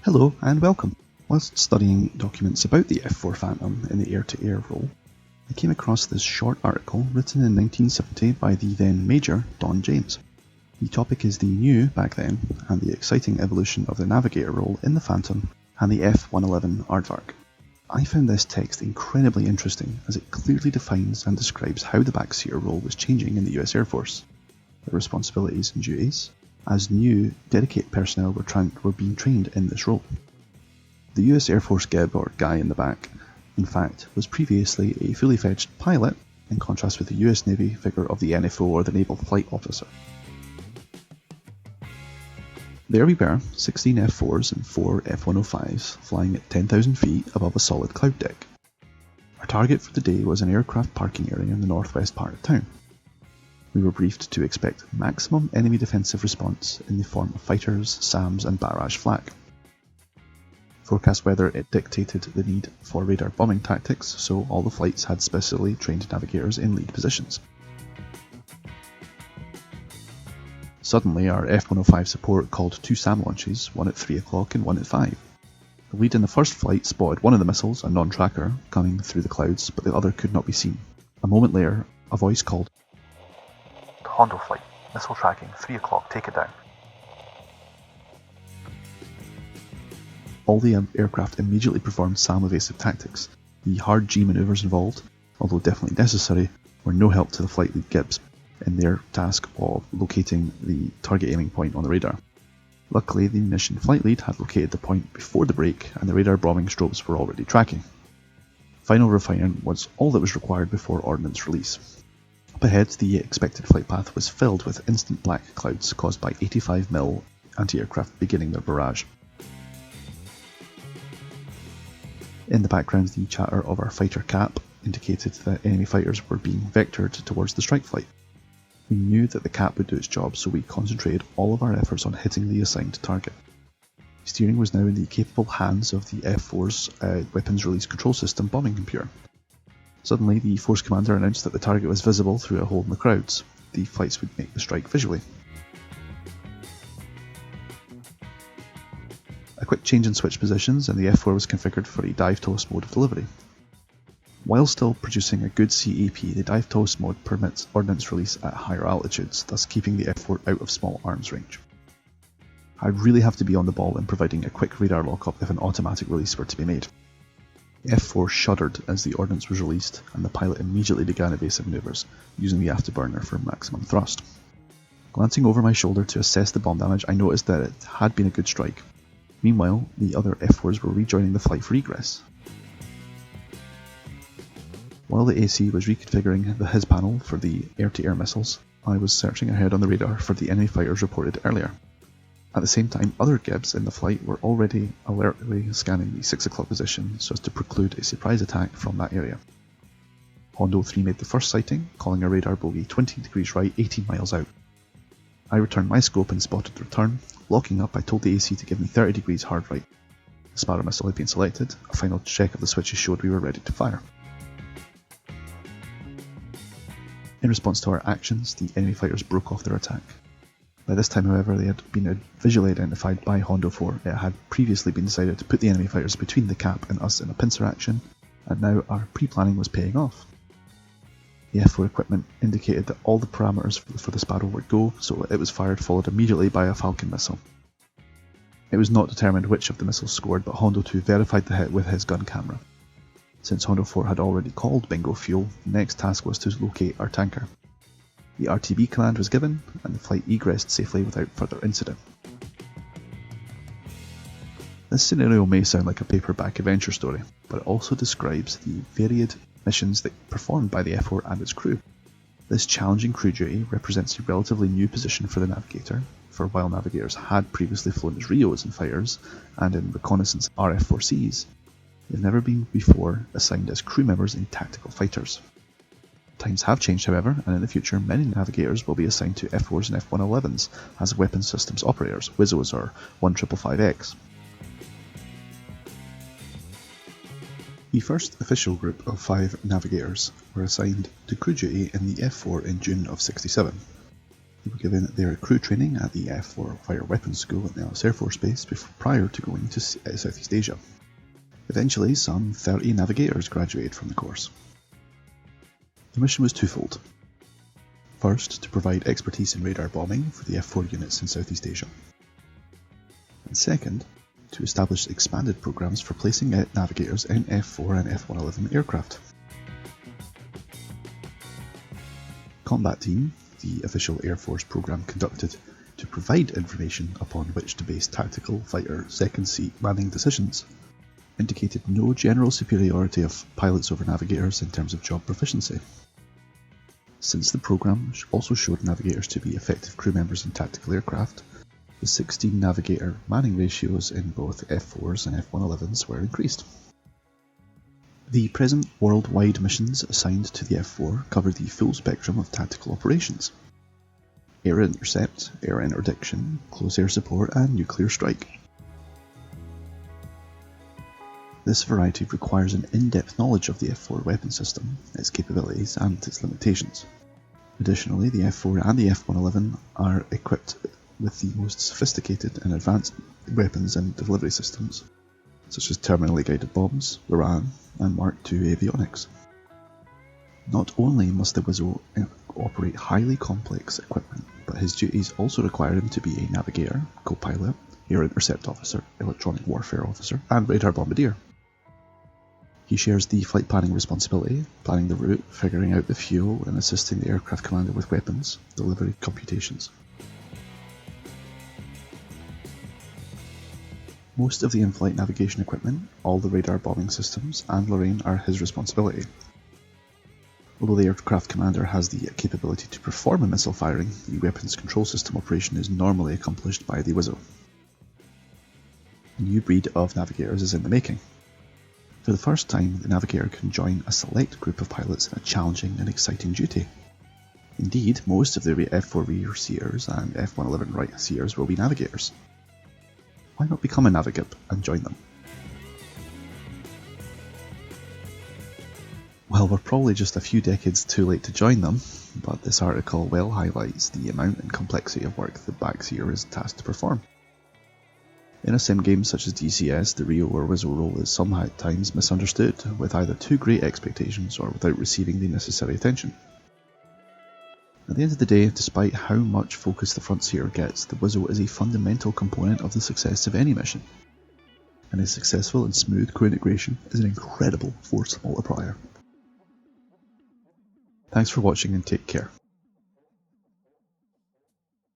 Hello and welcome. Whilst studying documents about the F-4 Phantom in the air-to-air role, I came across this short article written in 1970 by the then Major Don James. The topic is the new, back then, and the exciting evolution of the navigator role in the Phantom and the F-111 Aardvark. I found this text incredibly interesting as it clearly defines and describes how the backseater role was changing in the US Air Force, their responsibilities and duties, as new, dedicated personnel were being trained in this role. The US Air Force GIB, or guy in the back, in fact, was previously a fully fledged pilot, in contrast with the US Navy figure of the NFO, or the Naval Flight Officer. There we were, 16 F-4s and 4 F-105s, flying at 10,000 feet above a solid cloud deck. Our target for the day was an aircraft parking area in the northwest part of town. We were briefed to expect maximum enemy defensive response in the form of fighters, SAMs and barrage flak. Forecast weather dictated the need for radar bombing tactics, so all the flights had specially trained navigators in lead positions. Suddenly our F-105 support called 2 SAM launches, one at 3 o'clock and one at 5. The lead in the first flight spotted one of the missiles, a non-tracker, coming through the clouds, but the other could not be seen. A moment later, a voice called, "Hondo flight, missile tracking, 3 o'clock, take it down." All the aircraft immediately performed SAM evasive tactics. The hard G manoeuvres involved, although definitely necessary, were no help to the flight lead GIBs in their task of locating the target aiming point on the radar. Luckily, the mission flight lead had located the point before the break and the radar bombing strobes were already tracking. Final refinement was all that was required before ordnance release. Up ahead, the expected flight path was filled with instant black clouds caused by 85mm anti-aircraft beginning their barrage. In the background, the chatter of our fighter cap indicated that enemy fighters were being vectored towards the strike flight. We knew that the cap would do its job, so we concentrated all of our efforts on hitting the assigned target. Steering was now in the capable hands of the F-4's weapons release control system bombing computer. Suddenly, the force commander announced that the target was visible through a hole in the clouds. The flights would make the strike visually. A quick change in switch positions and the F-4 was configured for a dive toast mode of delivery. While still producing a good CAP, the dive toast mode permits ordnance release at higher altitudes, thus keeping the F-4 out of small arms range. I'd really have to be on the ball in providing a quick radar lockup if an automatic release were to be made. The F-4 shuddered as the ordnance was released, and the pilot immediately began evasive manoeuvres, using the afterburner for maximum thrust. Glancing over my shoulder to assess the bomb damage, I noticed that it had been a good strike. Meanwhile, the other F-4s were rejoining the flight for egress. While the AC was reconfiguring the HIS panel for the air-to-air missiles, I was searching ahead on the radar for the enemy fighters reported earlier. At the same time, other GIBs in the flight were already alertly scanning the 6 o'clock position so as to preclude a surprise attack from that area. Hondo 3 made the first sighting, calling a radar bogey 20 degrees right, 18 miles out. I returned my scope and spotted the return. Locking up, I told the AC to give me 30 degrees hard right. The Sparrow missile had been selected. A final check of the switches showed we were ready to fire. In response to our actions, the enemy fighters broke off their attack. By this time, however, they had been visually identified by Hondo 4. It had previously been decided to put the enemy fighters between the cap and us in a pincer action, and now our pre-planning was paying off. The F-4 equipment indicated that all the parameters for the Sparrow were go, so it was fired, followed immediately by a Falcon missile. It was not determined which of the missiles scored, but Hondo 2 verified the hit with his gun camera. Since Hondo 4 had already called bingo fuel, the next task was to locate our tanker. The RTB command was given, and the flight egressed safely without further incident. This scenario may sound like a paperback adventure story, but it also describes the varied missions that performed by the F-4 and its crew. This challenging crew duty represents a relatively new position for the navigator, for while navigators had previously flown as RIOs and fighters, and in reconnaissance RF-4Cs, they've never been before assigned as crew members in tactical fighters. Times have changed, however, and in the future many navigators will be assigned to F-4s and F-111s as weapons systems operators, WIZOs or 155X. The first official group of 5 navigators were assigned to crew duty in the F-4 in June of '67. They were given their crew training at the F-4 Fire Weapons School at Nellis Air Force Base prior to going to Southeast Asia. Eventually, some 30 navigators graduated from the course. The mission was twofold. First, to provide expertise in radar bombing for the F-4 units in Southeast Asia. And second, to establish expanded programs for placing navigators in F-4 and F-111 aircraft. Combat Team, the official Air Force program conducted to provide information upon which to base tactical fighter second seat manning decisions, indicated no general superiority of pilots over navigators in terms of job proficiency. Since the program also showed navigators to be effective crew members in tactical aircraft, the 16 navigator manning ratios in both F-4s and F-111s were increased. The present worldwide missions assigned to the F-4 cover the full spectrum of tactical operations: air intercept, air interdiction, close air support, and nuclear strike. This variety requires an in-depth knowledge of the F-4 weapon system, its capabilities, and its limitations. Additionally, the F-4 and the F-111 are equipped with the most sophisticated and advanced weapons and delivery systems, such as terminally guided bombs, LORAN, and Mark II avionics. Not only must the Wizzo operate highly complex equipment, but his duties also require him to be a navigator, co-pilot, air intercept officer, electronic warfare officer, and radar bombardier. He shares the flight planning responsibility, planning the route, figuring out the fuel, and assisting the aircraft commander with weapons, delivery computations. Most of the in-flight navigation equipment, all the radar bombing systems, and LORAN are his responsibility. Although the aircraft commander has the capability to perform a missile firing, the weapons control system operation is normally accomplished by the Wizzo. A new breed of navigators is in the making. For the first time, the navigator can join a select group of pilots in a challenging and exciting duty. Indeed, most of the F-4 rear seers and F-111 right seers will be navigators. Why not become a NaviGIB and join them? Well, we're probably just a few decades too late to join them, but this article well highlights the amount and complexity of work the backseer is tasked to perform. In a sim game such as DCS, the Rio or Wizzo role is sometimes misunderstood, with either too great expectations or without receiving the necessary attention. At the end of the day, despite how much focus the front seer gets, the Wizzo is a fundamental component of the success of any mission, and a successful and smooth crew integration is an incredible force multiplier. Thanks for watching and take care.